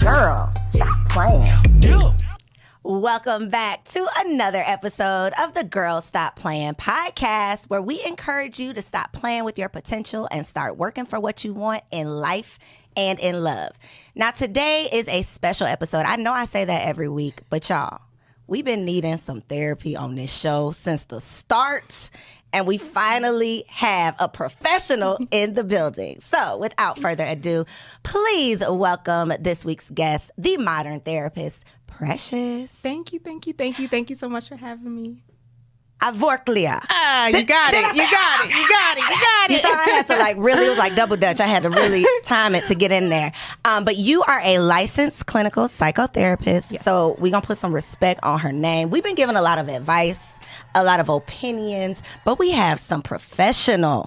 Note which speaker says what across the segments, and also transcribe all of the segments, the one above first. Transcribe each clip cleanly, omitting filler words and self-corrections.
Speaker 1: Girl, stop playing.
Speaker 2: Yeah.
Speaker 1: Welcome back to another episode of the Girl Stop Playing podcast, where we encourage you to stop playing with your potential and start working for what you want in life and in love. Now, today is a special episode. I know I say that every week, but y'all, we've been needing some therapy on this show since the start, and we finally have a professional in the building. So without further ado, please welcome this week's guest, the modern therapist, Precious.
Speaker 3: Thank you so much for having me.
Speaker 1: Avorklia.
Speaker 3: You got it.
Speaker 1: You saw I had to it was like double dutch. I had to really time it to get in there. But you are a licensed clinical psychotherapist. Yes. So we're going to put some respect on her name. We've been given a lot of advice, a lot of opinions, but we have some professional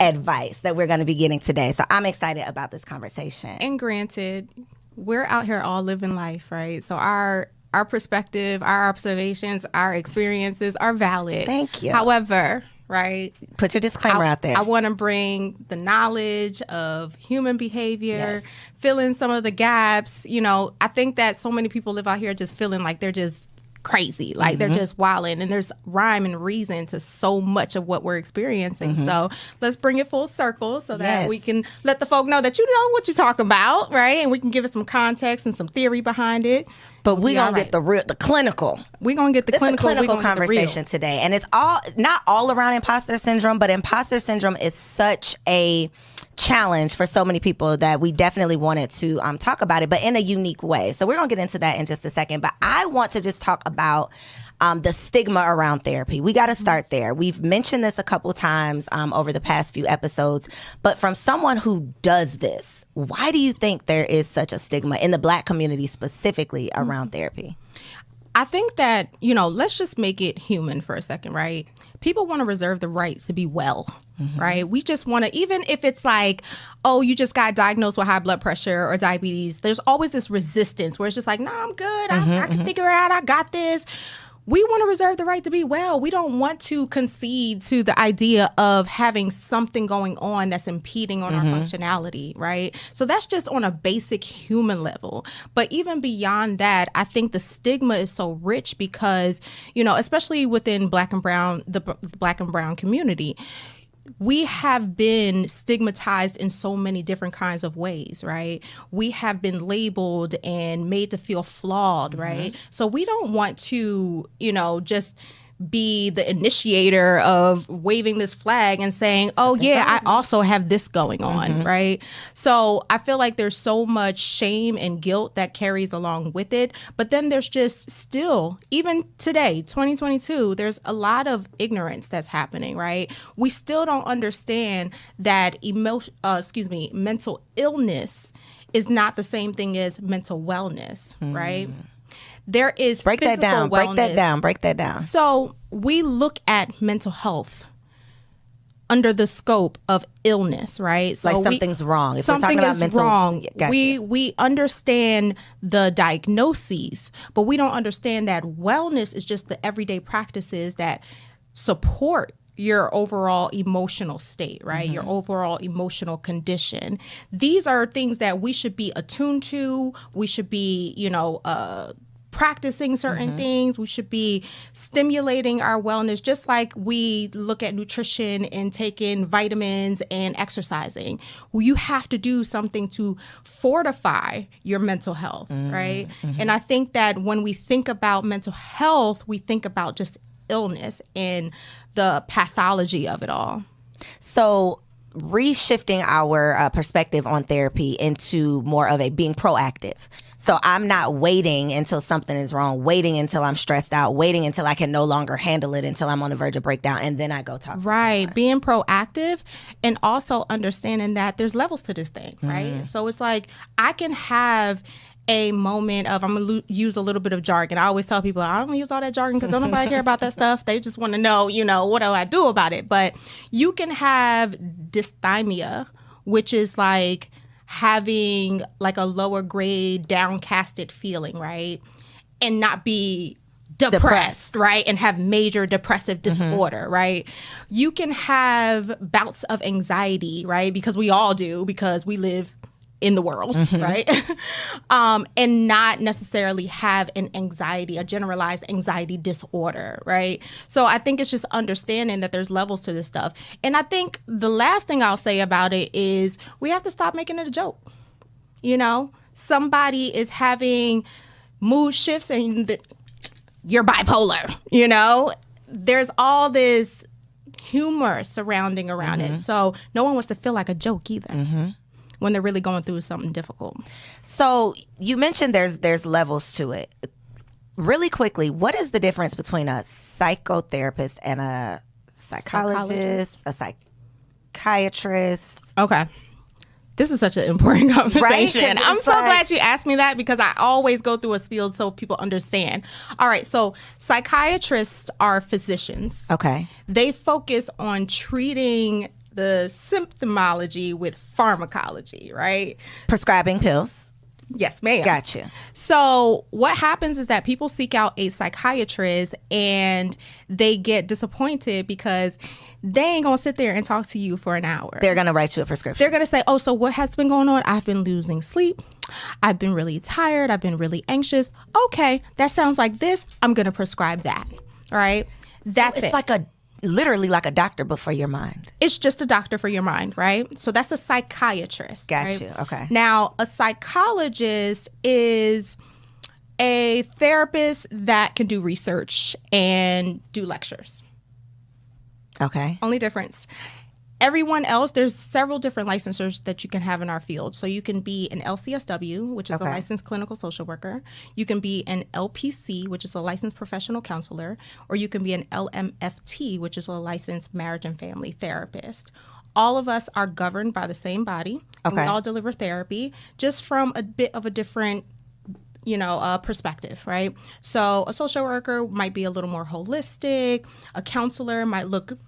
Speaker 1: advice that we're going to be getting today. So I'm excited about this conversation.
Speaker 3: And granted, we're out here all living life, right? So our perspective, our observations, our experiences are valid.
Speaker 1: Thank you.
Speaker 3: However, right?
Speaker 1: Put your disclaimer out there.
Speaker 3: I want to bring the knowledge of human behavior, fill in some of the gaps. You know, I think that so many people live out here just feeling like they're just crazy, like they're just wilding, and there's rhyme and reason to so much of what we're experiencing. So let's bring it full circle so that we can let the folk know that you know what you're talking about, right? And we can give it some context and some theory behind it.
Speaker 1: But we're going to get the clinical.
Speaker 3: We're going to get the clinical
Speaker 1: conversation today. And it's not all around imposter syndrome, but imposter syndrome is such a challenge for so many people that we definitely wanted to talk about it, but in a unique way. So we're going to get into that in just a second. But I want to just talk about the stigma around therapy. We got to start there. We've mentioned this a couple times over the past few episodes, but from someone who does this, why do you think there is such a stigma in the Black community specifically around therapy?
Speaker 3: I think that, let's just make it human for a second, right? People want to reserve the right to be well, right? We just want to, even if it's like, oh, you just got diagnosed with high blood pressure or diabetes, there's always this resistance where it's just like, no, I'm good. I can figure it out. I got this. We want to reserve the right to be well. We don't want to concede to the idea of having something going on that's impeding on our functionality, right? So that's just on a basic human level. But even beyond that, I think the stigma is so rich because, especially within the Black and brown community, we have been stigmatized in so many different kinds of ways, right? We have been labeled and made to feel flawed, right? So we don't want to, just be the initiator of waving this flag and saying, oh, yeah, I also have this going on, right? So I feel like there's so much shame and guilt that carries along with it. But then there's just still, even today, 2022, there's a lot of ignorance that's happening, right? We still don't understand that mental illness is not the same thing as mental wellness, right? There is
Speaker 1: break that down.
Speaker 3: Wellness.
Speaker 1: Break that down.
Speaker 3: So we look at mental health under the scope of illness, right? So
Speaker 1: like something's wrong. If
Speaker 3: something
Speaker 1: we're talking about
Speaker 3: is
Speaker 1: mental,
Speaker 3: wrong.
Speaker 1: Gotcha.
Speaker 3: We understand the diagnoses, but we don't understand that wellness is just the everyday practices that support your overall emotional state, right? Your overall emotional condition. These are things that we should be attuned to. We should be, practicing certain things. We should be stimulating our wellness, just like we look at nutrition and taking vitamins and exercising. Well, you have to do something to fortify your mental health, right? And I think that when we think about mental health, we think about just illness and the pathology of it all.
Speaker 1: So reshifting our perspective on therapy into more of a being proactive. So I'm not waiting until something is wrong, waiting until I'm stressed out, waiting until I can no longer handle it, until I'm on the verge of breakdown, and then I go talk to someone.
Speaker 3: Being proactive and also understanding that there's levels to this thing, right? So it's like I can have a moment of, I'm going to use a little bit of jargon. I always tell people, I don't use all that jargon because don't nobody care about that stuff. They just want to know, what do I do about it? But you can have dysthymia, which is like having like a lower grade downcasted feeling, right? And not be depressed, right? And have major depressive disorder, right? You can have bouts of anxiety, right? Because we all do, because we live in the world, right? And not necessarily have a generalized anxiety disorder, right? So I think it's just understanding that there's levels to this stuff. And I think the last thing I'll say about it is we have to stop making it a joke. Somebody is having mood shifts and you're bipolar, There's all this humor surrounding around it. So no one wants to feel like a joke either when they're really going through something difficult.
Speaker 1: So you mentioned there's levels to it. Really quickly, what is the difference between a psychotherapist and a psychologist, a psychiatrist?
Speaker 3: Okay. This is such an important conversation.
Speaker 1: Right?
Speaker 3: I'm so glad you asked me that because I always go through a field so people understand. All right. So psychiatrists are physicians.
Speaker 1: Okay.
Speaker 3: They focus on treating the symptomology with pharmacology, right?
Speaker 1: Prescribing pills.
Speaker 3: Yes, ma'am.
Speaker 1: Gotcha.
Speaker 3: So what happens is that people seek out a psychiatrist and they get disappointed because they ain't going to sit there and talk to you for an hour.
Speaker 1: They're going to write you a prescription.
Speaker 3: They're going to say, oh, so what has been going on? I've been losing sleep. I've been really tired. I've been really anxious. Okay, that sounds like this. I'm going to prescribe that. All right? That's
Speaker 1: it's like literally like a doctor, but for your mind.
Speaker 3: It's just a doctor for your mind, right? So that's a psychiatrist.
Speaker 1: Gotcha.
Speaker 3: Right?
Speaker 1: Okay.
Speaker 3: Now, a psychologist is a therapist that can do research and do lectures.
Speaker 1: Okay.
Speaker 3: Only difference. Everyone else, there's several different licensures that you can have in our field. So you can be an LCSW, which is a licensed clinical social worker. You can be an LPC, which is a licensed professional counselor. Or you can be an LMFT, which is a licensed marriage and family therapist. All of us are governed by the same body. And we all deliver therapy, just from a bit of a different perspective, right? So a social worker might be a little more holistic. A counselor might look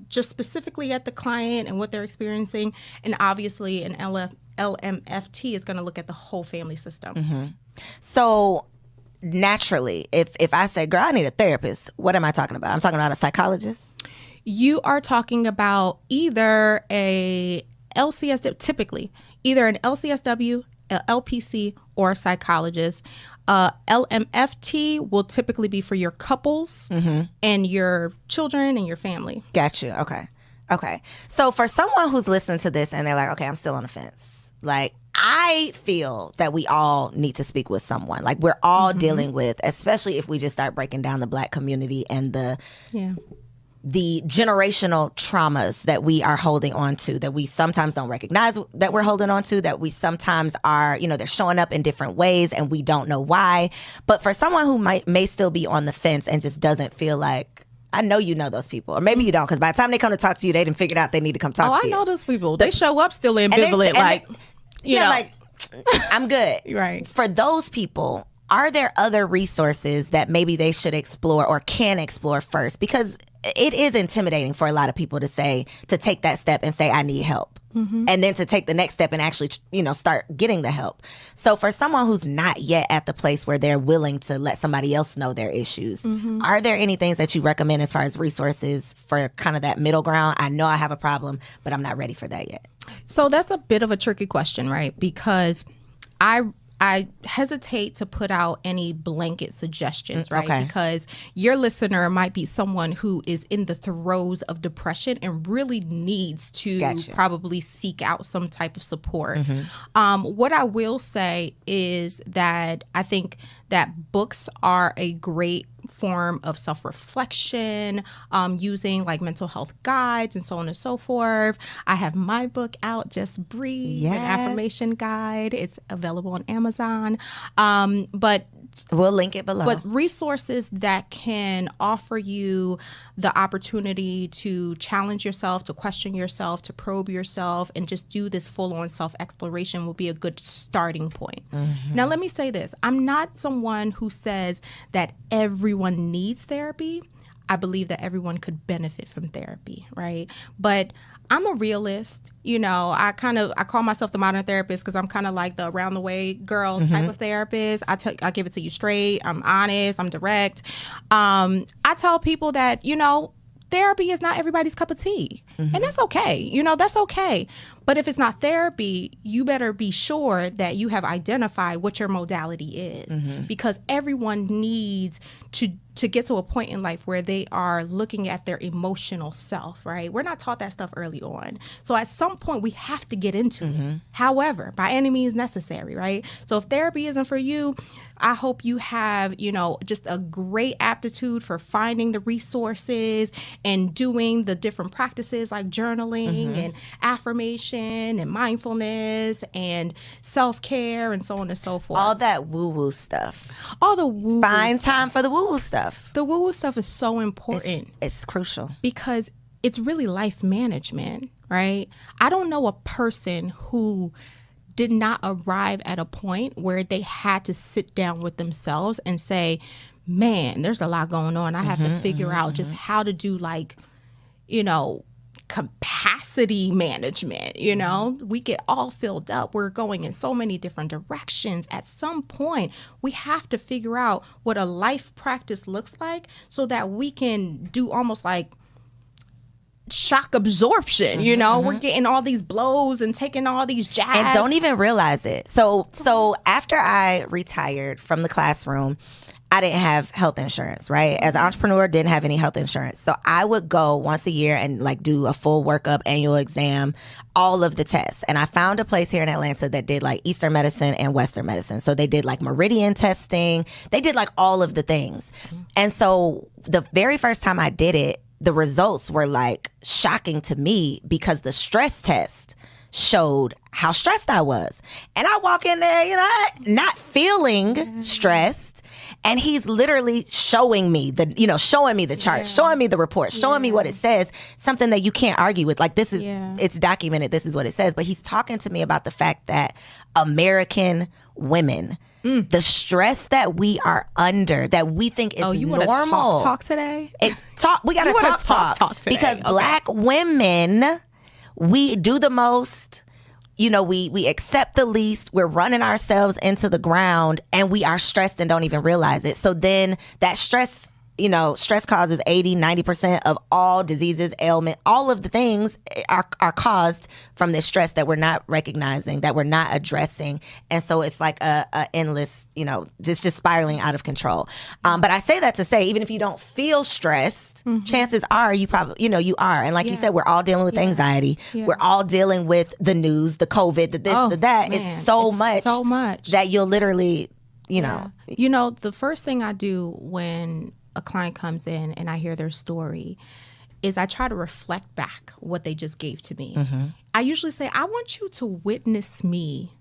Speaker 3: just specifically at the client and what they're experiencing. And obviously an LMFT is going to look at the whole family system.
Speaker 1: So naturally, if I say, girl, I need a therapist, what am I talking about? I'm talking about a psychologist?
Speaker 3: You are talking about either a LCSW, typically, either an LCSW, a LPC, or a psychologist. LMFT will typically be for your couples and your children and your family.
Speaker 1: Gotcha. Okay. So for someone who's listening to this and they're like, okay, I'm still on the fence. Like, I feel that we all need to speak with someone. Like, we're all dealing with, especially if we just start breaking down the Black community and the generational traumas that we are holding on to, that we sometimes don't recognize that we're holding on to, that we sometimes are, they're showing up in different ways and we don't know why. But for someone who may still be on the fence and just doesn't feel like, I know you know those people, or maybe you don't, because by the time they come to talk to you, they didn't figure out they need to come talk to you.
Speaker 3: I know those people. They show up still ambivalent,
Speaker 1: like, I'm good.
Speaker 3: Right.
Speaker 1: For those people, are there other resources that maybe they should explore or can explore first? Because it is intimidating for a lot of people to take that step and say, I need help. And then to take the next step and actually, start getting the help. So for someone who's not yet at the place where they're willing to let somebody else know their issues, are there any things that you recommend as far as resources for kind of that middle ground? I know I have a problem, but I'm not ready for that yet.
Speaker 3: So that's a bit of a tricky question, right? Because I hesitate to put out any blanket suggestions, right?
Speaker 1: Okay.
Speaker 3: Because your listener might be someone who is in the throes of depression and really needs to probably seek out some type of support. What I will say is that I think that books are a great form of self-reflection, using like mental health guides and so on and so forth. I have my book out, Just Breathe, an affirmation guide. It's available on Amazon. But
Speaker 1: we'll link it below.
Speaker 3: But resources that can offer you the opportunity to challenge yourself, to question yourself, to probe yourself, and just do this full-on self-exploration will be a good starting point. Now, let me say this. I'm not someone who says that everyone needs therapy. I believe that everyone could benefit from therapy, right? But I'm a realist. I call myself the modern therapist because I'm kind of like the around the way girl type of therapist. I give it to you straight. I'm honest. I'm direct. I tell people that, therapy is not everybody's cup of tea. And that's okay. You know, that's okay. But if it's not therapy, you better be sure that you have identified what your modality is, because everyone needs to get to a point in life where they are looking at their emotional self, right? We're not taught that stuff early on. So at some point we have to get into it. However, by any means necessary, right? So if therapy isn't for you, I hope you have, you know, just a great aptitude for finding the resources and doing the different practices like journaling and affirmation and mindfulness and self-care and so on and so forth.
Speaker 1: All that woo-woo stuff.
Speaker 3: All the woo-woo.
Speaker 1: Find time for the woo-woo stuff.
Speaker 3: The woo-woo stuff is so important.
Speaker 1: It's crucial.
Speaker 3: Because it's really life management, right? I don't know a person who did not arrive at a point where they had to sit down with themselves and say, man, there's a lot going on. I have to figure out just how to do, like, you know, capacity management. You know, we get all filled up. We're going in so many different directions. At some point, we have to figure out what a life practice looks like so that we can do almost like shock absorption. You know, we're getting all these blows and taking all these jabs
Speaker 1: and don't even realize it. So after I retired from the classroom, I didn't have health insurance, right? As an entrepreneur, didn't have any health insurance. So I would go once a year and like do a full workup, annual exam, all of the tests. And I found a place here in Atlanta that did like Eastern medicine and Western medicine. So they did like meridian testing. They did like all of the things. And so the very first time I did it, the results were like shocking to me because the stress test showed how stressed I was. And I walk in there, you know, not feeling stressed. And he's literally showing me the chart, showing me the report, showing me what it says, something that you can't argue with. Like, this is, it's documented. This is what it says. But he's talking to me about the fact that American women, the stress that we are under, that we think is
Speaker 3: you
Speaker 1: normal.
Speaker 3: Talk today?
Speaker 1: We got to talk today. Because Black women, we do the most. You know, we accept the least, we're running ourselves into the ground, and we are stressed and don't even realize it. So then that stress causes 80-90% of all diseases, ailment, all of the things are caused from this stress that we're not recognizing, that we're not addressing. And so it's like a endless, just spiraling out of control. But I say that to say, even if you don't feel stressed, chances are you probably, you are. And like you said, we're all dealing with anxiety. Yeah. We're all dealing with the news, the COVID, the this, the that. Man, it's so much that you'll literally,
Speaker 3: the first thing I do when a client comes in and I hear their story is I try to reflect back what they just gave to me. I usually say, I want you to witness me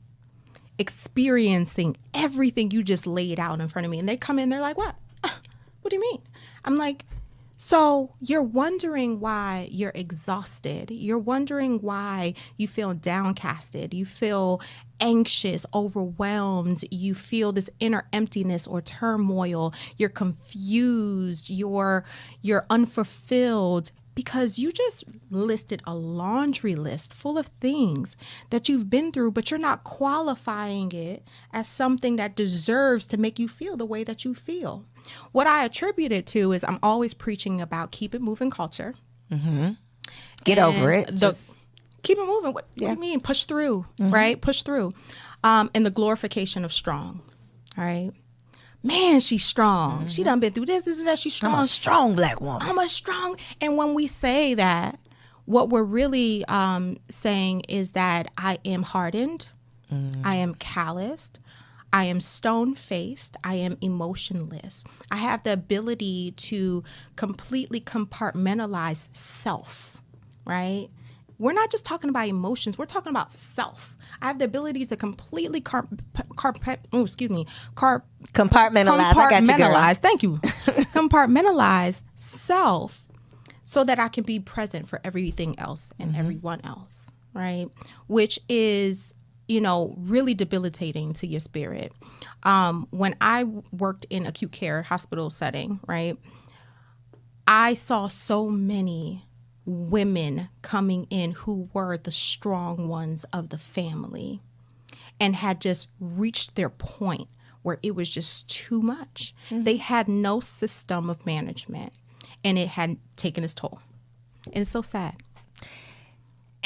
Speaker 3: experiencing everything you just laid out in front of me. And they come in, they're like, what? What do you mean? I'm like, so you're wondering why you're exhausted. You're wondering why you feel downcasted. You feel anxious, overwhelmed. You feel this inner emptiness or turmoil. You're confused. You're unfulfilled because you just listed a laundry list full of things that you've been through, but you're not qualifying it as something that deserves to make you feel the way that you feel. What I attribute it to is I'm always preaching about keep it moving culture.
Speaker 1: Get over it.
Speaker 3: Keep it moving. What do you mean? Push through, right? Push through. And the glorification of strong, all right? Man, she's strong. She done been through this, that. She's strong.
Speaker 1: I'm a strong Black woman.
Speaker 3: I'm a strong. And when we say that, what we're really saying is that I am hardened. I am calloused. I am stone-faced. I am emotionless. I have the ability to completely compartmentalize self, right? We're not just talking about emotions. We're talking about self. I have the ability to completely compartmentalize.
Speaker 1: I got you, girl.
Speaker 3: Thank you. Compartmentalize self so that I can be present for everything else and everyone else, right? Which is, really debilitating to your spirit. When I worked in acute care hospital setting, right, I saw so many women coming in who were the strong ones of the family and had just reached their point where it was just too much. They had no system of management and it had taken its toll. And it's so sad.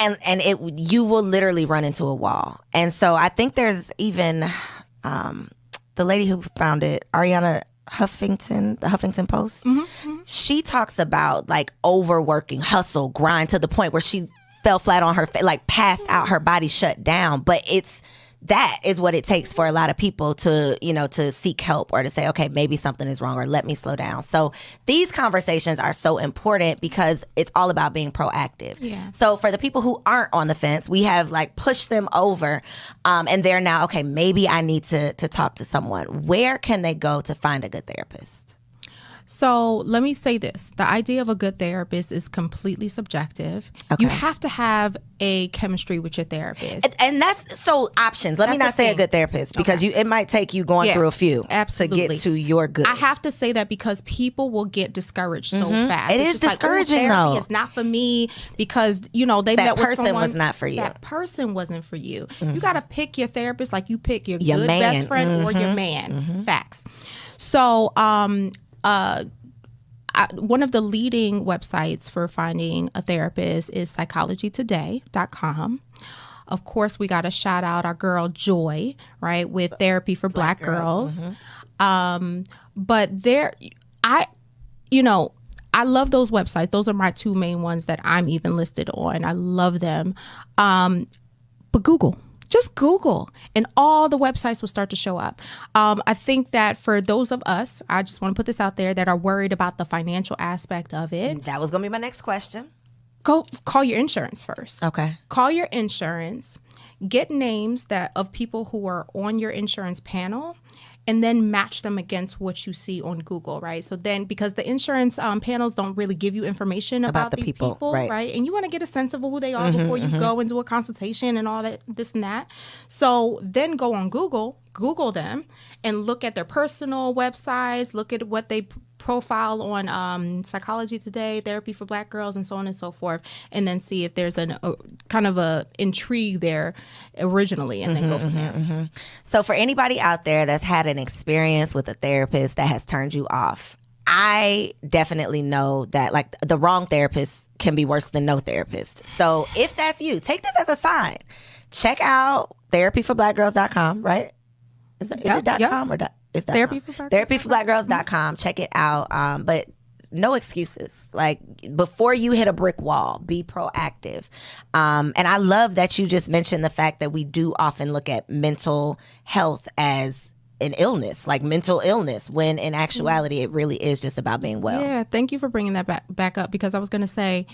Speaker 1: and you will literally run into a wall. And so I think there's even the lady who founded Ariana Huffington, the Huffington Post. She talks about like overworking, hustle, grind to the point where she fell flat on her face, like passed out, her body shut down. But that is what it takes for a lot of people to, to seek help or to say, okay, maybe something is wrong or let me slow down. So these conversations are so important because it's all about being proactive.
Speaker 3: Yeah.
Speaker 1: So for the people who aren't on the fence, we have like pushed them over and they're now, okay, maybe I need to talk to someone. Where can they go to find a good therapist?
Speaker 3: So let me say this. The idea of a good therapist is completely subjective. Okay. You have to have a chemistry with your therapist.
Speaker 1: And that's so options. Let me not say a good therapist because it might take you going through a few to get to your good.
Speaker 3: I have to say that because people will get discouraged so fast.
Speaker 1: It is discouraging though.
Speaker 3: It's not for me because, they met with someone.
Speaker 1: That person was not for you.
Speaker 3: That person wasn't for you. You got to pick your therapist like you pick your good man. Best friend or your man. Facts. So, one of the leading websites for finding a therapist is psychologytoday.com. Of course, we got to shout out our girl Joy, right, with Therapy for Black Girls. But I love those websites. Those are my two main ones that I'm even listed on. I love them. But just Google and all the websites will start to show up. I think that for those of us, I just want to put this out there that are worried about the financial aspect of it.
Speaker 1: That was going to be my next question.
Speaker 3: Go call your insurance first.
Speaker 1: Okay.
Speaker 3: Call your insurance, get names of people who are on your insurance panel, and then match them against what you see on Google, right? So then, because the insurance panels don't really give you information about these people, right? And you want to get a sense of who they are before you go and do a consultation and all that, this and that. So then go on Google them, and look at their personal websites, look at what they profile on Psychology Today, Therapy for Black Girls, and so on and so forth, and then see if there's a kind of a intrigue there originally, and then go from there.
Speaker 1: So for anybody out there that's had an experience with a therapist that has turned you off, I definitely know that like the wrong therapist can be worse than no therapist. So if that's you, take this as a sign. Check out therapyforblackgirls.com, right? Is it .com or it's therapyforblackgirls.com. Check it out. But no excuses. Like before you hit a brick wall, be proactive. And I love that you just mentioned the fact that we do often look at mental health as an illness, like mental illness, when in actuality it really is just about being well.
Speaker 3: Yeah, thank you for bringing that back up, because I was going to say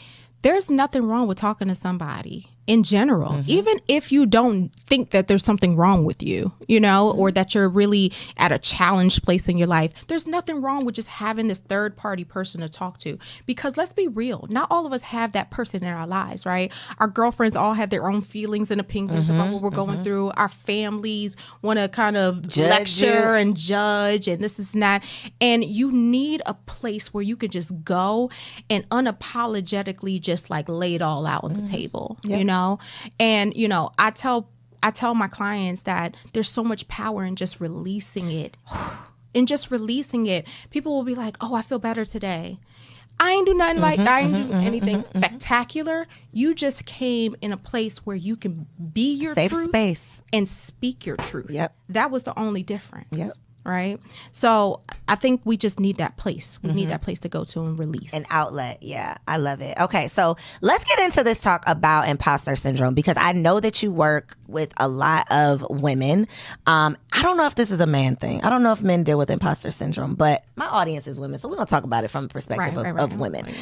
Speaker 3: there's nothing wrong with talking to somebody in general, even if you don't think that there's something wrong with you, or that you're really at a challenged place in your life. There's nothing wrong with just having this third party person to talk to, because let's be real, not all of us have that person in our lives, right? Our girlfriends all have their own feelings and opinions about what we're going through. Our families want to kind of lecture and judge and this and that. And you need a place where you can just go and unapologetically just like lay it all out on the table, And, I tell my clients that there's so much power in just releasing it. People will be like, oh, I feel better today. I ain't do nothing I ain't do anything spectacular. You just came in a place where you can be your
Speaker 1: safe
Speaker 3: truth
Speaker 1: space
Speaker 3: and speak your truth.
Speaker 1: Yep.
Speaker 3: That was the only difference.
Speaker 1: Yep.
Speaker 3: Right. So I think we just need that place. We need that place to go to and release.
Speaker 1: An outlet. Yeah. I love it. Okay. So let's get into this talk about imposter syndrome, because I know that you work with a lot of women. I don't know if this is a man thing. I don't know if men deal with imposter syndrome, but my audience is women. So we're going to talk about it from the perspective of women.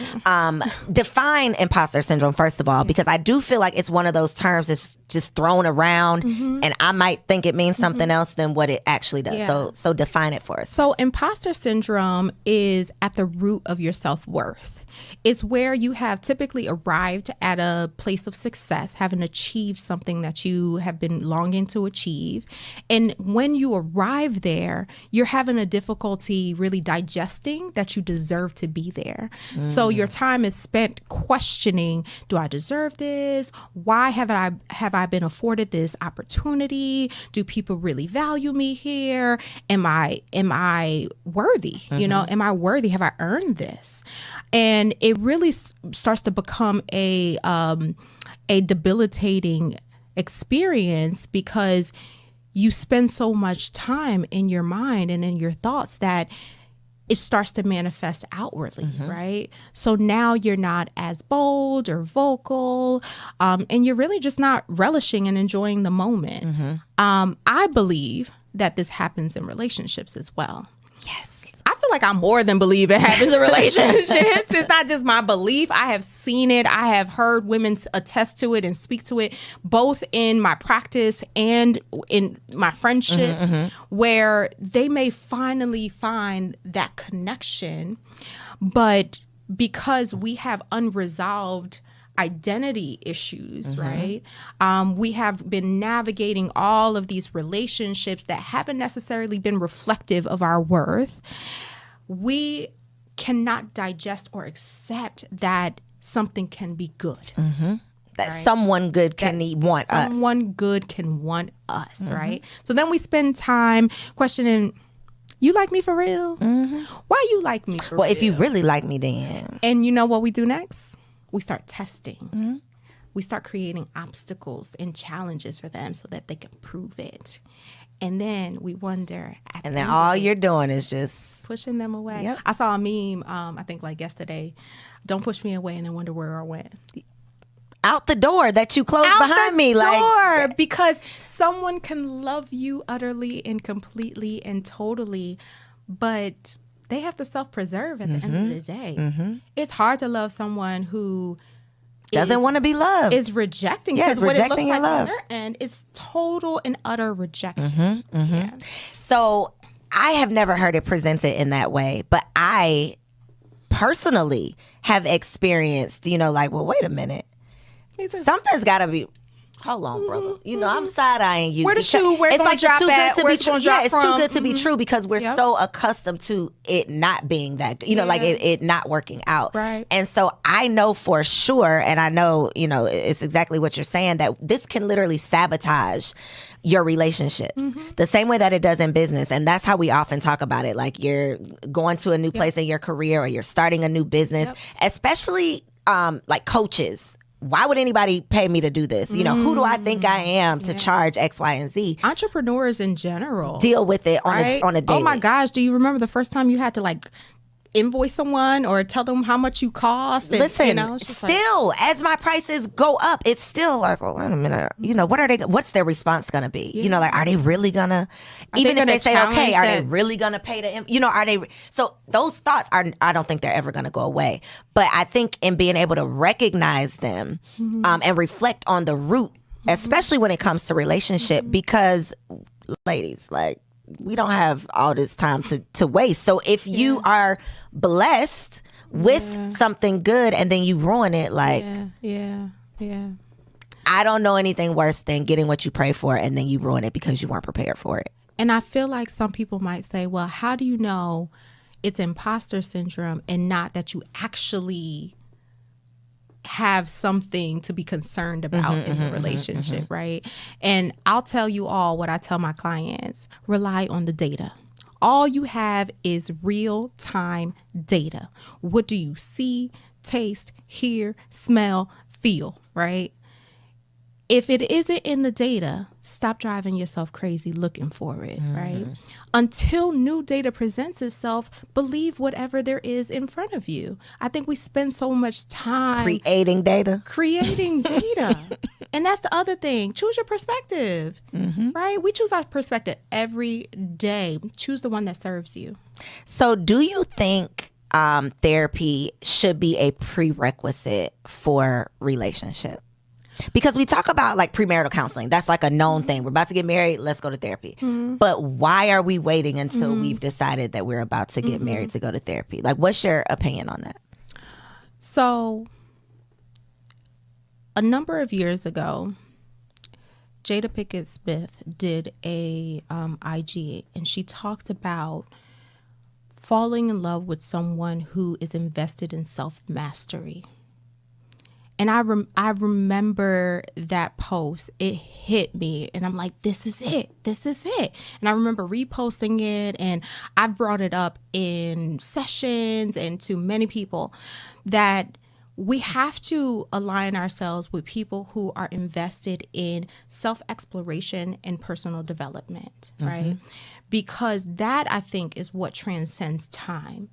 Speaker 1: Define imposter syndrome, first of all, because I do feel like it's one of those terms that's just thrown around and I might think it means something else than what it actually does.
Speaker 3: Yeah.
Speaker 1: So define it for us.
Speaker 3: So imposter syndrome is at the root of your self-worth. It's where you have typically arrived at a place of success, having achieved something that you have been longing to achieve. And when you arrive there, you're having a difficulty really digesting that you deserve to be there. So your time is spent questioning, do I deserve this? Why have I been afforded this opportunity? Do people really value me here? Am I worthy? Am I worthy? Have I earned this? And it really starts to become a a debilitating experience because you spend so much time in your mind and in your thoughts that it starts to manifest outwardly, right? So now you're not as bold or vocal, and you're really just not relishing and enjoying the moment. I believe that this happens in relationships as well.
Speaker 1: Yes.
Speaker 3: I feel like I more than believe it happens in relationships. It's not just my belief. I have seen it. I have heard women attest to it and speak to it, both in my practice and in my friendships, where they may finally find that connection. But because we have unresolved identity issues, right? We have been navigating all of these relationships that haven't necessarily been reflective of our worth. We cannot digest or accept that something can be good.
Speaker 1: That right? Someone good can want us.
Speaker 3: Someone good can want us, right? So then we spend time questioning, you like me for real? Why you like me for real?
Speaker 1: Well, if you really like me, then.
Speaker 3: And you know what we do next? We start testing. We start creating obstacles and challenges for them so that they can prove it. And then we wonder.
Speaker 1: And then all you're doing is just
Speaker 3: pushing them away. I saw a meme, I think like yesterday. Don't push me away and then wonder where I went.
Speaker 1: Out the door that you closed behind me.
Speaker 3: Like, because someone can love you utterly and completely and totally, but they have to self-preserve at the end of the day. It's hard to love someone who
Speaker 1: doesn't want to be loved.
Speaker 3: Is rejecting.
Speaker 1: Yes,
Speaker 3: what
Speaker 1: rejecting
Speaker 3: it looks
Speaker 1: your
Speaker 3: like
Speaker 1: love.
Speaker 3: on their end is total and utter rejection. Yeah.
Speaker 1: So I have never heard it presented in that way, but I personally have experienced, like, well, wait a minute. Something's got to be... Hold on, brother. I'm side-eyeing you.
Speaker 3: Where the shoe? Where it's like
Speaker 1: drop
Speaker 3: too
Speaker 1: at?
Speaker 3: Where's it gonna drop
Speaker 1: it's
Speaker 3: from?
Speaker 1: too good to be true because we're so accustomed to it not being that, like it not working out.
Speaker 3: Right.
Speaker 1: And so I know for sure, and I know, it's exactly what you're saying, that this can literally sabotage your relationships the same way that it does in business. And that's how we often talk about it. Like you're going to a new place in your career or you're starting a new business, especially like coaches. Why would anybody pay me to do this? Who do I think I am to charge X, Y, and Z?
Speaker 3: Entrepreneurs in general
Speaker 1: deal with it on a daily.
Speaker 3: Oh my gosh, do you remember the first time you had to like invoice someone or tell them how much you cost? And,
Speaker 1: Listen, still, as my prices go up, it's still like, well, wait a minute. What's their response going to be? Like, are they really going to, even if they say, okay, are they really going to pay are they, so those thoughts I don't think they're ever going to go away. But I think in being able to recognize them and reflect on the root, especially when it comes to relationship, because ladies, like, we don't have all this time to waste. So if you are blessed with something good and then you ruin it, like, I don't know anything worse than getting what you pray for and then you ruin it because you weren't prepared for it.
Speaker 3: And I feel like some people might say, well, how do you know it's imposter syndrome and not that you actually have something to be concerned about in the relationship, right? And I'll tell you all what I tell my clients: rely on the data. All you have is real-time data. What do you see, taste, hear, smell, feel, right? If it isn't in the data, stop driving yourself crazy looking for it, right? Until new data presents itself, believe whatever there is in front of you. I think we spend so much time
Speaker 1: creating data.
Speaker 3: And that's the other thing. Choose your perspective, right? We choose our perspective every day. Choose the one that serves you.
Speaker 1: So do you think therapy should be a prerequisite for relationship? Because we talk about like premarital counseling. That's like a known thing. We're about to get married. Let's go to therapy. But why are we waiting until we've decided that we're about to get married to go to therapy? Like, what's your opinion on that?
Speaker 3: So a number of years ago, Jada Pinkett Smith did a IG, and she talked about falling in love with someone who is invested in self-mastery. And I remember that post. It hit me, and I'm like, this is it. And I remember reposting it, and I've brought it up in sessions and to many people that we have to align ourselves with people who are invested in self-exploration and personal development, right? Because that, I think, is what transcends time.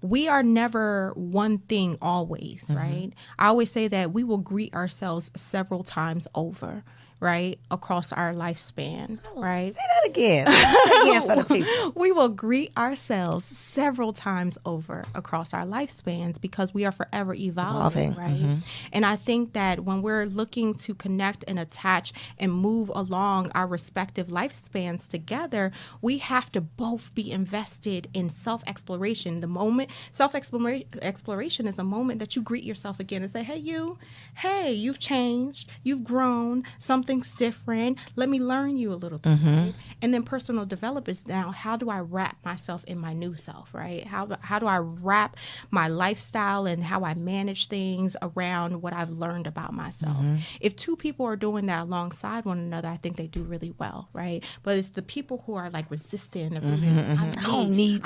Speaker 3: We are never one thing always, right? I always say that we will greet ourselves several times over, right? Across our lifespan, right?
Speaker 1: Say that again. Say that again for the people.
Speaker 3: We will greet ourselves several times over across our lifespans because we are forever evolving. Right? And I think that when we're looking to connect and attach and move along our respective lifespans together, we have to both be invested in self-exploration. The moment self-exploration is the moment that you greet yourself again and say, hey, you've changed, you've grown, something's different. Let me learn you a little bit. Right? And then personal development is now, how do I wrap myself in my new self, right? How do I wrap my lifestyle and how I manage things around what I've learned about myself? If two people are doing that alongside one another, I think they do really well, right? But it's the people who are like resistant. I don't need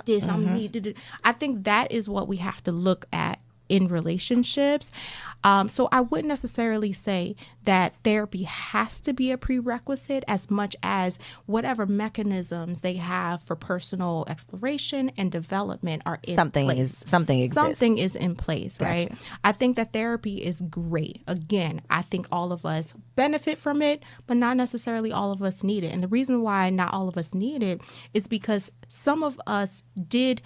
Speaker 3: this. I don't need to. I think that is what we have to look at in relationships. So I wouldn't necessarily say that therapy has to be a prerequisite as much as whatever mechanisms they have for personal exploration and development are in place. Something is in place, right? I think that therapy is great. Again, I think all of us benefit from it, but not necessarily all of us need it. And the reason why not all of us need it is because some of us did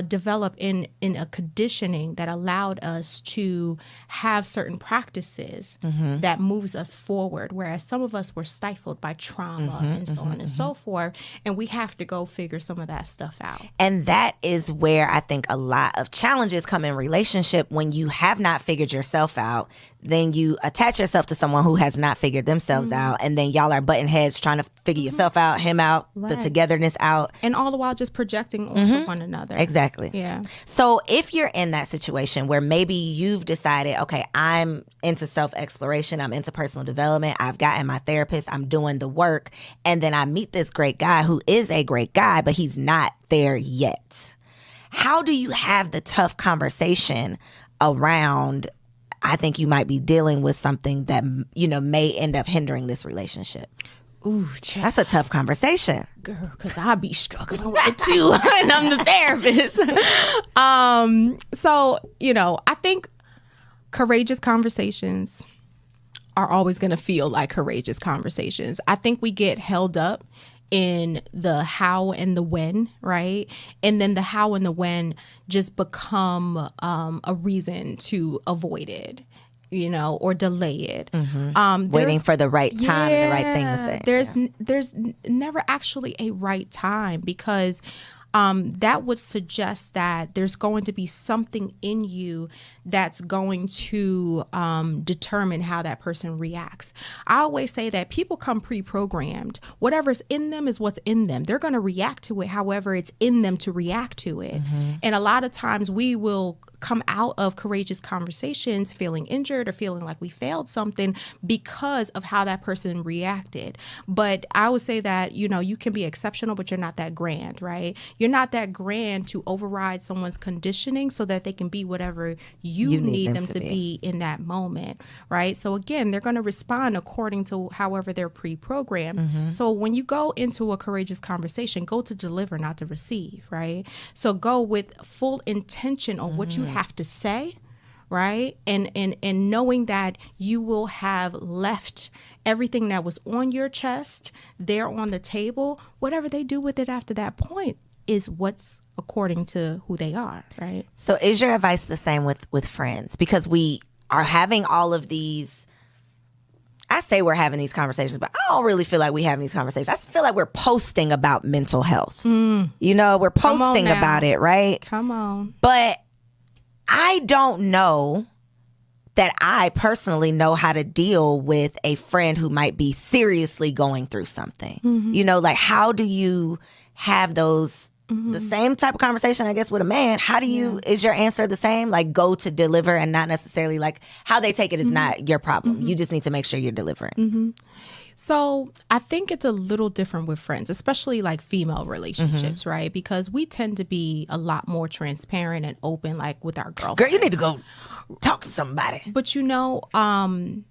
Speaker 3: develop in a conditioning that allowed us to have certain practices that moves us forward, whereas some of us were stifled by trauma and so on and so forth, and we have to go figure some of that stuff out.
Speaker 1: And that is where I think a lot of challenges come in relationship. When you have not figured yourself out, then you attach yourself to someone who has not figured themselves out, and then y'all are butting heads trying to figure yourself out, him out, the togetherness out.
Speaker 3: And all the while just projecting onto one another.
Speaker 1: Exactly.
Speaker 3: Yeah.
Speaker 1: So if you're in that situation where maybe you've decided, okay, I'm into self-exploration, I'm into personal development, I've gotten my therapist, I'm doing the work, and then I meet this great guy who is a great guy, but he's not there yet. How do you have the tough conversation around, I think you might be dealing with something that, may end up hindering this relationship?
Speaker 3: Ooh,
Speaker 1: that's a tough conversation.
Speaker 3: Girl, because I be struggling with it too, and I'm the therapist. So, I think courageous conversations are always going to feel like courageous conversations. I think we get held up in the how and the when, right? And then the how and the when just become a reason to avoid it, or delay it.
Speaker 1: Waiting for the right time and the right thing to say.
Speaker 3: There's never actually a right time, because that would suggest that there's going to be something in you that's going to determine how that person reacts. I always say that people come pre-programmed. Whatever's in them is what's in them. They're going to react to it however it's in them to react to it. And a lot of times we will come out of courageous conversations feeling injured or feeling like we failed something because of how that person reacted. But I would say that, you can be exceptional, but you're not that grand, right? You're not that grand to override someone's conditioning so that they can be whatever you need them to be in that moment, right? So again, they're going to respond according to however they're pre-programmed. So when you go into a courageous conversation, go to deliver, not to receive, right? So go with full intention on what you have to say, right? And knowing that you will have left everything that was on your chest there on the table. Whatever they do with it after that point is what's according to who they are, right?
Speaker 1: So is your advice the same with friends? Because we are having all of these, I say we're having these conversations, but I don't really feel like we're having these conversations. I feel like we're posting about mental health. We're posting about it, right?
Speaker 3: Come on.
Speaker 1: But I don't know that I personally know how to deal with a friend who might be seriously going through something. How do you have those, the same type of conversation, I guess, with a man? How do you, is your answer the same? Like, go to deliver, and not necessarily like how they take it is not your problem. You just need to make sure you're delivering.
Speaker 3: So I think it's a little different with friends, especially like female relationships, right? Because we tend to be a lot more transparent and open, like with our girlfriends.
Speaker 1: Girl, you need to go talk to somebody.
Speaker 3: But you know, I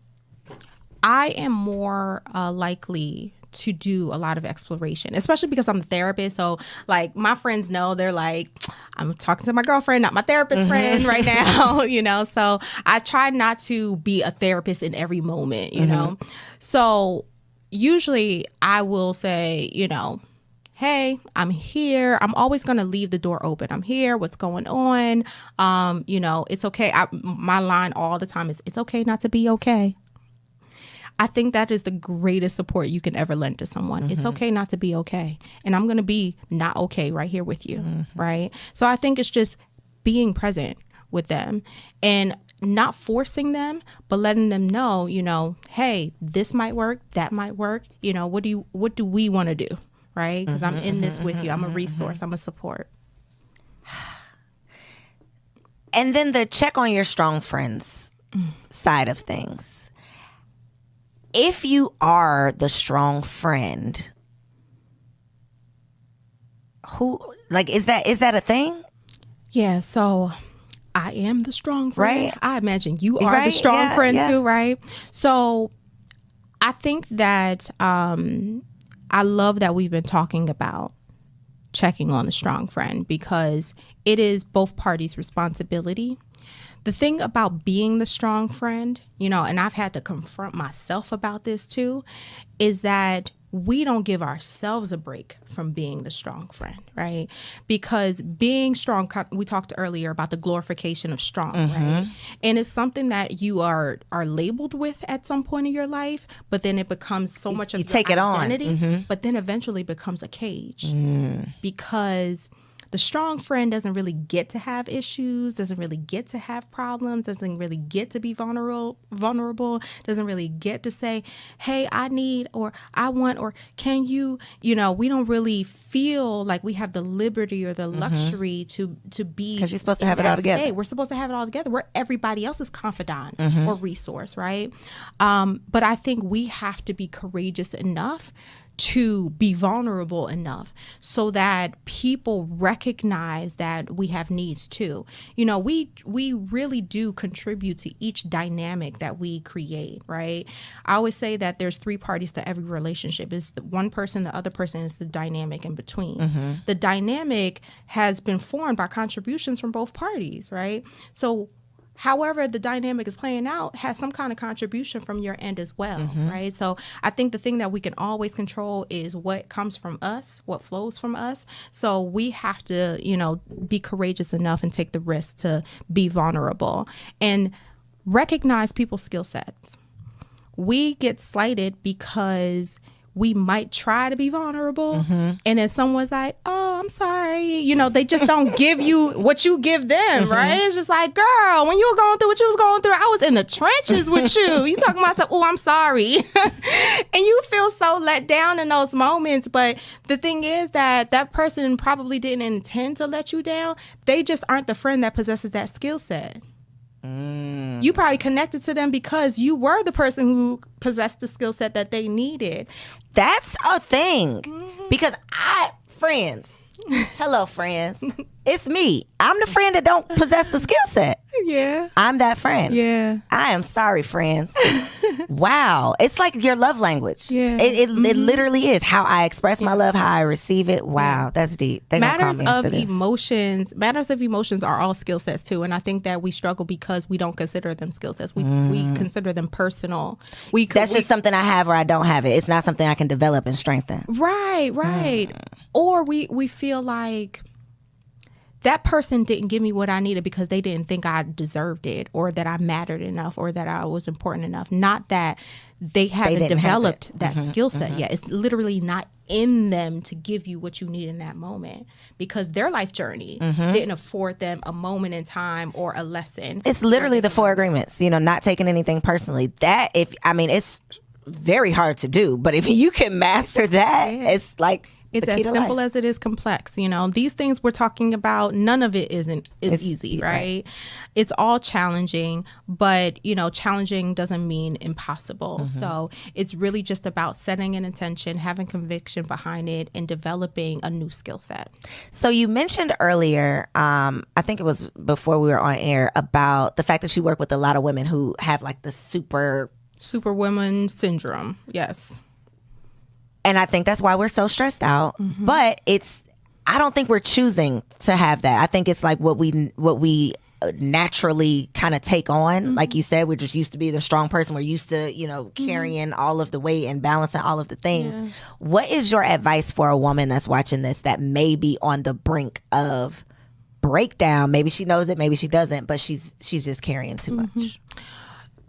Speaker 3: am more likely to do a lot of exploration, especially because I'm a therapist. So like my friends know, they're like, I'm talking to my girlfriend, not my therapist friend right now, you know? So I try not to be a therapist in every moment, you know? So usually I will say, you know, hey, I'm here. I'm always going to leave the door open. I'm here. What's going on? You know, it's okay. My line all the time is, it's okay not to be okay. I think that is the greatest support you can ever lend to someone. It's okay not to be okay. And I'm going to be not okay right here with you, right? So I think it's just being present with them and not forcing them, but letting them know, you know, hey, this might work, that might work. You know, what do we want to do, right? Because I'm in this with you. I'm a resource. I'm a support.
Speaker 1: And then the check on your strong friends side of things. If you are the strong friend, who, like, is that a thing?
Speaker 3: Yeah, so I am the strong friend.
Speaker 1: Right.
Speaker 3: I imagine you are the strong friend too, right? So I think that I love that we've been talking about checking on the strong friend because it is both parties' responsibility. The thing about being the strong friend, you know, and I've had to confront myself about this too, is that we don't give ourselves a break from being the strong friend, right? Because being strong, we talked earlier about the glorification of strong, right? And it's something that you are labeled with at some point in your life, but then it becomes so much of your
Speaker 1: take it
Speaker 3: identity, but then eventually becomes a cage because the strong friend doesn't really get to have issues, doesn't really get to have problems, doesn't really get to be vulnerable, doesn't really get to say, hey, I need, or I want, or can you, you know, we don't really feel like we have the liberty or the luxury to be.
Speaker 1: Because you're supposed to have it all together.
Speaker 3: State. We're supposed to have it all together. We're everybody else's confidant or resource, right? But I think we have to be courageous enough to be vulnerable enough so that people recognize that we have needs too. You know, we really do contribute to each dynamic that we create, right? I always say that there's three parties to every relationship. It's the one person, the other person is the dynamic in between. The dynamic has been formed by contributions from both parties, right? So however the dynamic is playing out has some kind of contribution from your end as well, right? So I think the thing that we can always control is what comes from us, what flows from us. So we have to, you know, be courageous enough and take the risk to be vulnerable and recognize people's skill sets. We get slighted because we might try to be vulnerable and then someone's like, oh, I'm sorry. You know, they just don't give you what you give them, right? It's just like, girl, when you were going through what you was going through, I was in the trenches with you. You talking about, oh, I'm sorry. And you feel so let down in those moments. But the thing is that person probably didn't intend to let you down. They just aren't the friend that possesses that skill set. You probably connected to them because you were the person who possessed the skill set that they needed.
Speaker 1: That's a thing. Because friends, hello friends, it's me. I'm the friend that don't possess the skill set.
Speaker 3: Yeah.
Speaker 1: I'm that friend.
Speaker 3: Yeah.
Speaker 1: I am sorry, friends. Wow. It's like your love language.
Speaker 3: Yeah.
Speaker 1: It literally is how I express my love, how I receive it. Wow. That's deep.
Speaker 3: Matters of emotions are all skill sets too. And I think that we struggle because we don't consider them skill sets. We consider them personal. That's just something I have or I don't have it. It's not something I can develop and strengthen. Right. Or we feel like that person didn't give me what I needed because they didn't think I deserved it or that I mattered enough or that I was important enough. Not that they haven't developed that skill set yet. It's literally not in them to give you what you need in that moment because their life journey didn't afford them a moment in time or a lesson.
Speaker 1: It's literally the 4 agreements, you know, not taking anything personally. It's very hard to do, but if you can master that, it's like
Speaker 3: It's as simple as it is complex. You know, these things we're talking about, none of it is easy, right? It's all challenging, but, you know, challenging doesn't mean impossible. So it's really just about setting an intention, having conviction behind it, and developing a new skill set.
Speaker 1: So you mentioned earlier, I think it was before we were on air, about the fact that you work with a lot of women who have like the
Speaker 3: superwoman syndrome. Yes.
Speaker 1: And I think that's why we're so stressed out. But I don't think we're choosing to have that. I think it's like what we naturally kind of take on. Like you said, we're just used to be the strong person. We're used to, you know, carrying all of the weight and balancing all of the things. Yeah. What is your advice for a woman that's watching this that may be on the brink of breakdown? Maybe she knows it, maybe she doesn't, but she's just carrying too much.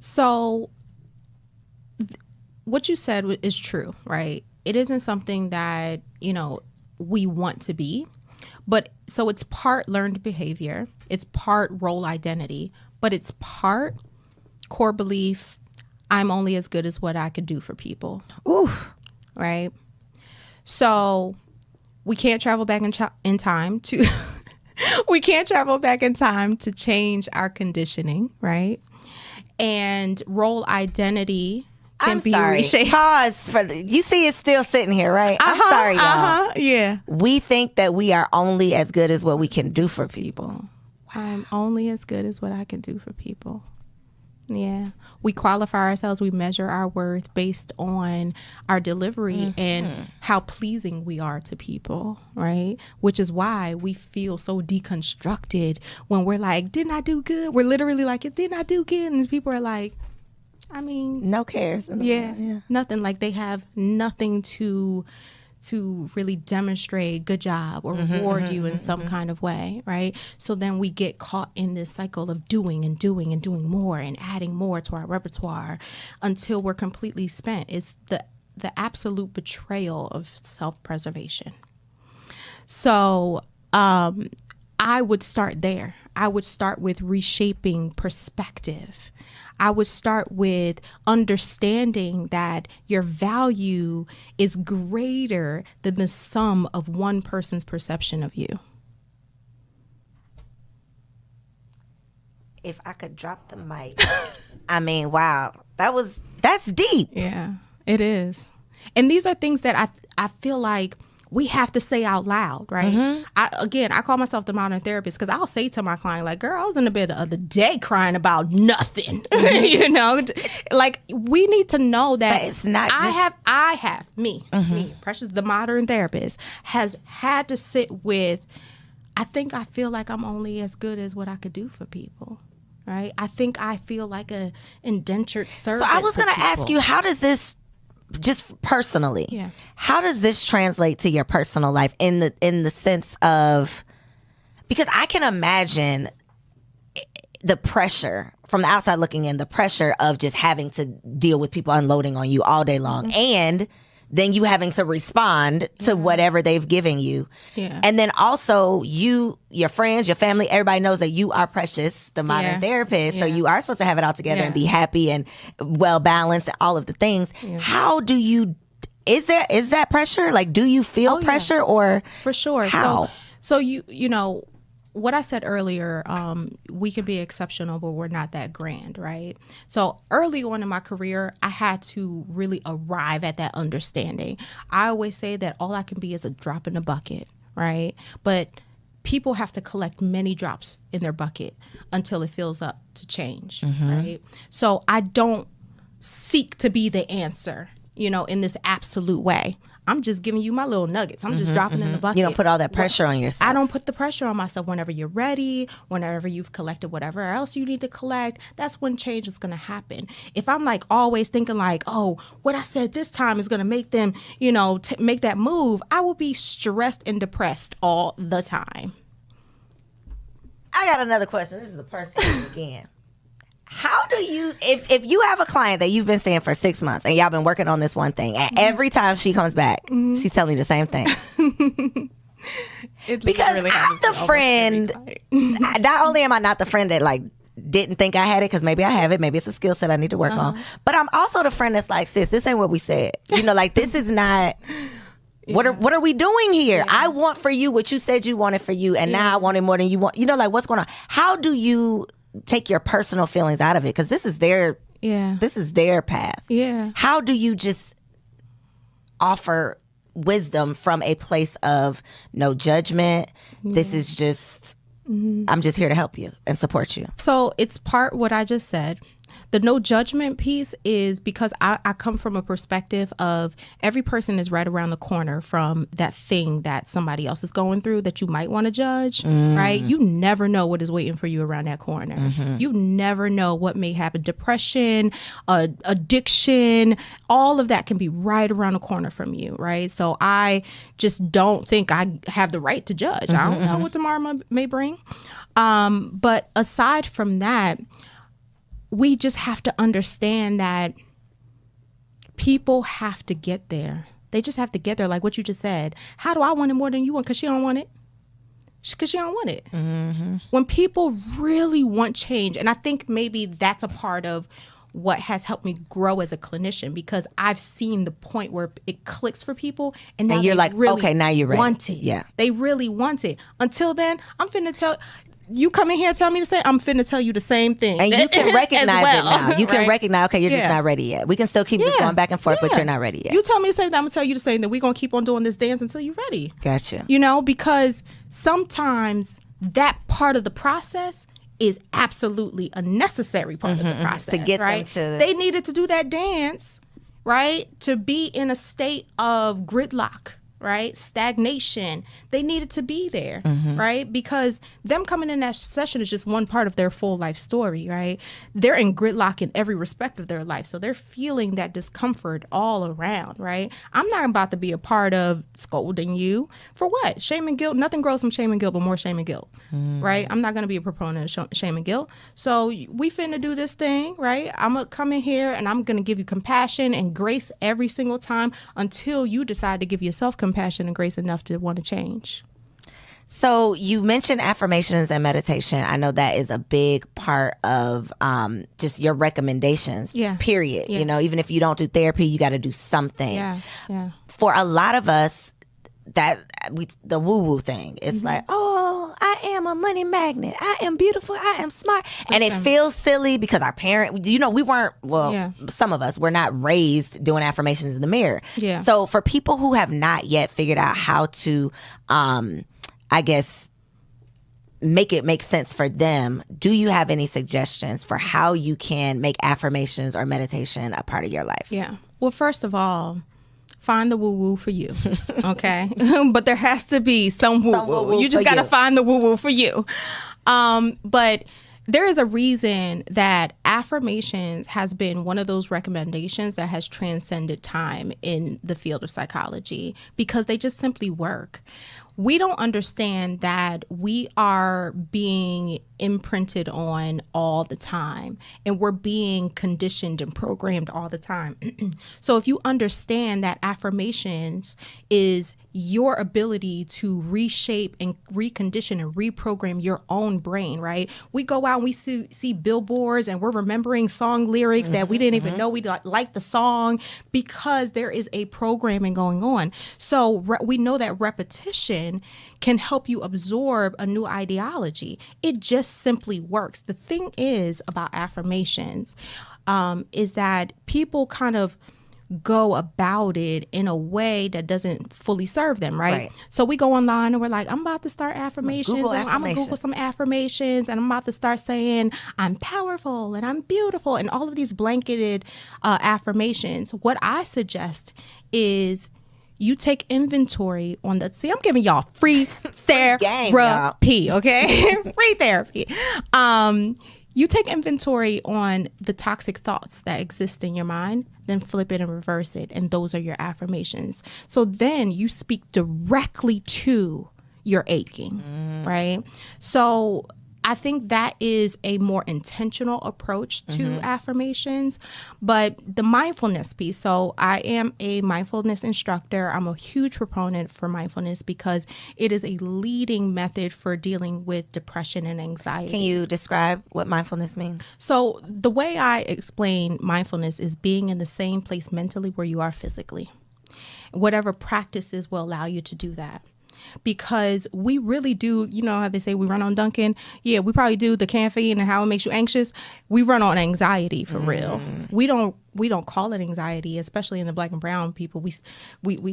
Speaker 3: So what you said is true, right? It isn't something that, you know, we want to be, but so it's part learned behavior, it's part role identity, but it's part core belief. I'm only as good as what I could do for people. Ooh. Right? So we can't travel back in time to we can't travel back in time to change our conditioning, right? And role identity can be reshaped.
Speaker 1: Pause for you see it's still sitting here, right? I'm sorry, y'all.
Speaker 3: Yeah.
Speaker 1: We think that we are only as good as what we can do for people. Wow.
Speaker 3: I'm only as good as what I can do for people. Yeah. We qualify ourselves, we measure our worth based on our delivery and how pleasing we are to people, right? Which is why we feel so deconstructed when we're like, didn't I do good? We're literally like, didn't I do good? And people are like, I mean,
Speaker 1: no cares.
Speaker 3: Yeah, nothing. Like they have nothing to really demonstrate good job or reward you in some kind of way, right? So then we get caught in this cycle of doing and doing and doing more and adding more to our repertoire until we're completely spent. It's the absolute betrayal of self-preservation. So I would start there. I would start with reshaping perspective. I would start with understanding that your value is greater than the sum of one person's perception of you.
Speaker 1: If I could drop the mic. I mean, wow. That's deep.
Speaker 3: Yeah, it is. And these are things that I feel like we have to say out loud, right? I call myself the modern therapist because I'll say to my client, like, girl, I was in the bed the other day crying about nothing. You know, like we need to know that
Speaker 1: but it's not
Speaker 3: me, Precious, the modern therapist, has had to sit with, I feel like I'm only as good as what I could do for people. Right? I think I feel like a indentured servant.
Speaker 1: So I was going to ask you, how does this, just personally, how does this translate to your personal life in the sense of, because I can imagine the pressure from the outside looking in, the pressure of just having to deal with people unloading on you all day long, and then you having to respond to whatever they've given you. Yeah. And then also your friends, your family, everybody knows that you are Precious, the modern therapist. So you are supposed to have it all together and be happy and well balanced and all of the things. Yeah. How do you, is that pressure? Like, do you feel pressure or?
Speaker 3: For sure.
Speaker 1: How?
Speaker 3: So you know, what I said earlier, we can be exceptional, but we're not that grand, right? So early on in my career, I had to really arrive at that understanding. I always say that all I can be is a drop in the bucket, right? But people have to collect many drops in their bucket until it fills up to change, right? So I don't seek to be the answer, you know, in this absolute way. I'm just giving you my little nuggets. I'm just dropping in the bucket.
Speaker 1: You don't put all that pressure on yourself.
Speaker 3: I don't put the pressure on myself. Whenever you're ready, whenever you've collected whatever else you need to collect, that's when change is going to happen. If I'm like always thinking like, oh, what I said this time is going to make them, you know, make that move, I will be stressed and depressed all the time.
Speaker 1: I got another question. This is a personal again. How do you, if you have a client that you've been seeing for 6 months and y'all been working on this one thing, and every time she comes back, she's telling you the same thing. Because I'm the friend, not only am I not the friend that like didn't think I had it, because maybe I have it, maybe it's a skill set I need to work on, but I'm also the friend that's like, sis, this ain't what we said. You know, like this is not, What are we doing here? I want for you what you said you wanted for you, and now I want it more than you want. Like, what's going on? How do you take your personal feelings out of it? Because this is their path. Yeah. How do you just offer wisdom from a place of no judgment? This is just I'm just here to help you and support you.
Speaker 3: So it's part what I just said. The no judgment piece is because I come from a perspective of every person is right around the corner from that thing that somebody else is going through that you might want to judge, right? You never know what is waiting for you around that corner. You never know what may happen. Depression, addiction, all of that can be right around the corner from you, right? So I just don't think I have the right to judge. I don't know what tomorrow may bring. But aside from that, we just have to understand that people have to get there. They just have to get there. Like what you just said. How do I want it more than you want? Because she don't want it. Because she don't want it. When people really want change, and I think maybe that's a part of what has helped me grow as a clinician, because I've seen the point where it clicks for people, and now
Speaker 1: you're like, really okay, now you're ready.
Speaker 3: Want it.
Speaker 1: Yeah,
Speaker 3: they really want it. Until then, I'm finna tell. You come in here and tell me to say, I'm finna tell you the same thing.
Speaker 1: And you can recognize it now. You can recognize, okay, you're just not ready yet. We can still keep this going back and forth, but you're not ready yet.
Speaker 3: You tell me the same thing, I'm gonna tell you the same thing. We're gonna keep on doing this dance until you're ready.
Speaker 1: Gotcha.
Speaker 3: Because sometimes that part of the process is absolutely a necessary part of the process.
Speaker 1: To get them to...
Speaker 3: They needed to do that dance, right? To be in a state of gridlock. Right? Stagnation. They needed to be there, right? Because them coming in that session is just one part of their full life story, right? They're in gridlock in every respect of their life. So they're feeling that discomfort all around, right? I'm not about to be a part of scolding you. For what? Shame and guilt. Nothing grows from shame and guilt, but more shame and guilt, right? I'm not going to be a proponent of shame and guilt. So we finna do this thing, right? I'm going to come in here and I'm going to give you compassion and grace every single time until you decide to give yourself compassion and grace enough to want to change.
Speaker 1: So you mentioned affirmations and meditation. I know that is a big part of just your recommendations, period.
Speaker 3: Yeah.
Speaker 1: Even if you don't do therapy, you got to do something.
Speaker 3: Yeah.
Speaker 1: For a lot of us, the woo-woo thing, it's like, oh, I am a money magnet. I am beautiful. I am smart. And it feels silly because our we weren't, some of us were not raised doing affirmations in the mirror.
Speaker 3: Yeah.
Speaker 1: So for people who have not yet figured out how to, I guess, make it make sense for them, do you have any suggestions for how you can make affirmations or meditation a part of your life?
Speaker 3: Yeah. Well, first of all, find the woo-woo for you, okay? But there has to be some woo-woo. You just got to find the woo-woo for you. But there is a reason that affirmations has been one of those recommendations that has transcended time in the field of psychology, because they just simply work. We don't understand that we are being imprinted on all the time, and we're being conditioned and programmed all the time. So if you understand that affirmations is your ability to reshape and recondition and reprogram your own brain, right? We go out and we see billboards and we're remembering song lyrics that we didn't even know we liked the song, because there is a programming going on. So we know that repetition can help you absorb a new ideology. It just simply works. The thing is about affirmations is that people kind of go about it in a way that doesn't fully serve them, right? So we go online and we're like, I'm about to start affirmations. I'm going to Google some affirmations, and I'm about to start saying I'm powerful and I'm beautiful and all of these blanketed affirmations. What I suggest is you take inventory on the, I'm giving y'all free therapy, okay? Free therapy. You take inventory on the toxic thoughts that exist in your mind, then flip it and reverse it. And those are your affirmations. So then you speak directly to your aching, right? So I think that is a more intentional approach to affirmations. But the mindfulness piece, so I am a mindfulness instructor. I'm a huge proponent for mindfulness because it is a leading method for dealing with depression and anxiety.
Speaker 1: Can you describe what mindfulness means?
Speaker 3: So the way I explain mindfulness is being in the same place mentally where you are physically. Whatever practices will allow you to do that. Because we really do, you know how they say we run on Dunkin'? Yeah, we probably do the caffeine and how it makes you anxious. We run on anxiety for real. We don't call it anxiety, especially in the Black and brown people. We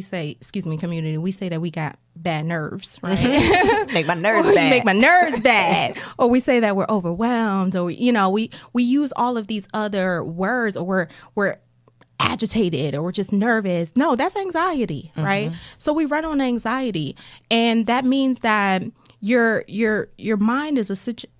Speaker 3: say, excuse me, community, we say that we got bad nerves, right?
Speaker 1: Make my nerves bad.
Speaker 3: Make my nerves bad. Or we say that we're overwhelmed, or we use all of these other words, or we're agitated, or we're just nervous. No, that's anxiety, right? So we run on anxiety, and that means that your mind is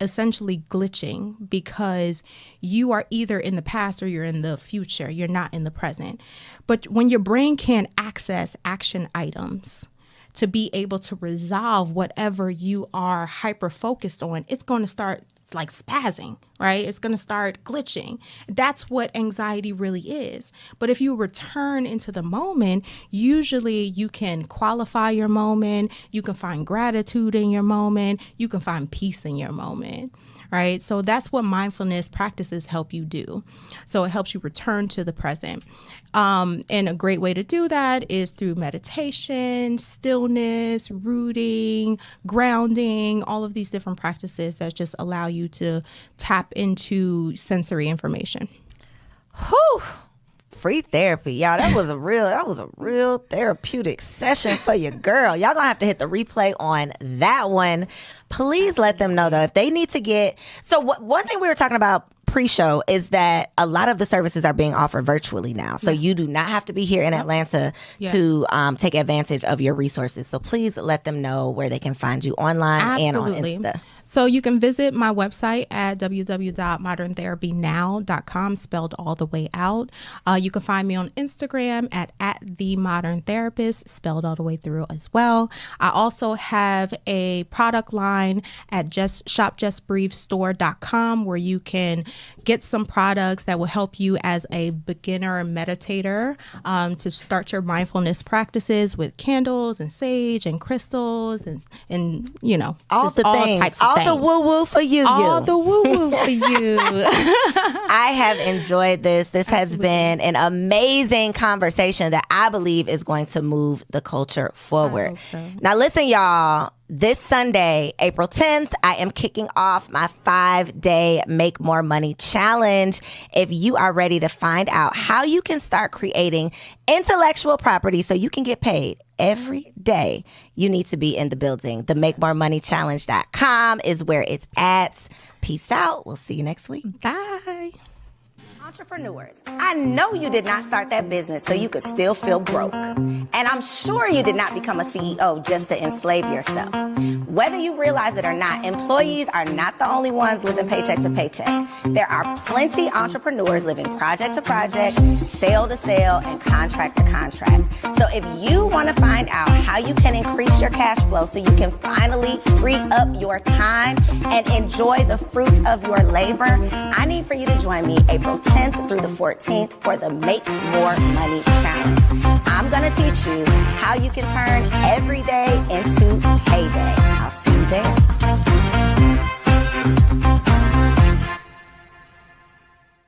Speaker 3: essentially glitching because you are either in the past or you're in the future. You're not in the present. But when your brain can't access action items to be able to resolve whatever you are hyper focused on, it's going to start like spazzing, right? It's going to start glitching. That's what anxiety really is. But if you return into the moment, usually you can qualify your moment. You can find gratitude in your moment. You can find peace in your moment, right? So that's what mindfulness practices help you do. So it helps you return to the present. And a great way to do that is through meditation, stillness, rooting, grounding, all of these different practices that just allow you to tap into sensory information.
Speaker 1: Whew. Free therapy, y'all. That was a real therapeutic session for your girl. Y'all gonna have to hit the replay on that one. Please let them know though if they need to get. So one thing we were talking about pre-show is that a lot of the services are being offered virtually now. So you do not have to be here in Atlanta to take advantage of your resources. So please let them know where they can find you online and on Insta.
Speaker 3: So you can visit my website at www.moderntherapynow.com, spelled all the way out. You can find me on Instagram at the Modern Therapist, spelled all the way through as well. I also have a product line at shopjustbreathestore.com where you can get some products that will help you as a beginner meditator to start your mindfulness practices with candles and sage and crystals and you know,
Speaker 1: all the things.
Speaker 3: Types of
Speaker 1: all the woo-woo for you.
Speaker 3: All the woo-woo for you.
Speaker 1: I have enjoyed this. This has been an amazing conversation that I believe is going to move the culture forward.
Speaker 3: I hope so.
Speaker 1: Now listen, y'all. This Sunday, April 10th, I am kicking off my 5-day Make More Money Challenge. If you are ready to find out how you can start creating intellectual property so you can get paid every day, you need to be in the building. The MakeMoreMoneyChallenge.com is where it's at. Peace out. We'll see you next week.
Speaker 3: Bye.
Speaker 1: Entrepreneurs, I know you did not start that business so you could still feel broke. And I'm sure you did not become a CEO just to enslave yourself. Whether you realize it or not, employees are not the only ones living paycheck to paycheck. There are plenty entrepreneurs living project to project, sale to sale, and contract to contract. So if you want to find out how you can increase your cash flow so you can finally free up your time and enjoy the fruits of your labor, I need for you to join me April 10th through the 14th for the Make More Money Challenge. I'm going to teach you how you can turn every day into payday. I'll see you there.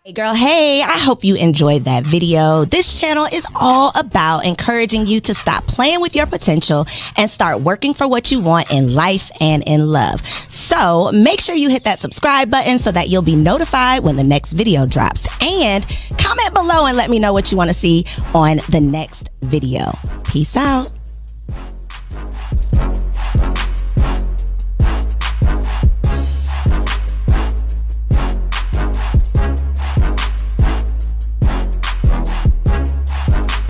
Speaker 1: Hey girl, hey, I hope you enjoyed that video. This channel is all about encouraging you to stop playing with your potential and start working for what you want in life and in love. So make sure you hit that subscribe button so that you'll be notified when the next video drops. And comment below and let me know what you want to see on the next video. Peace out.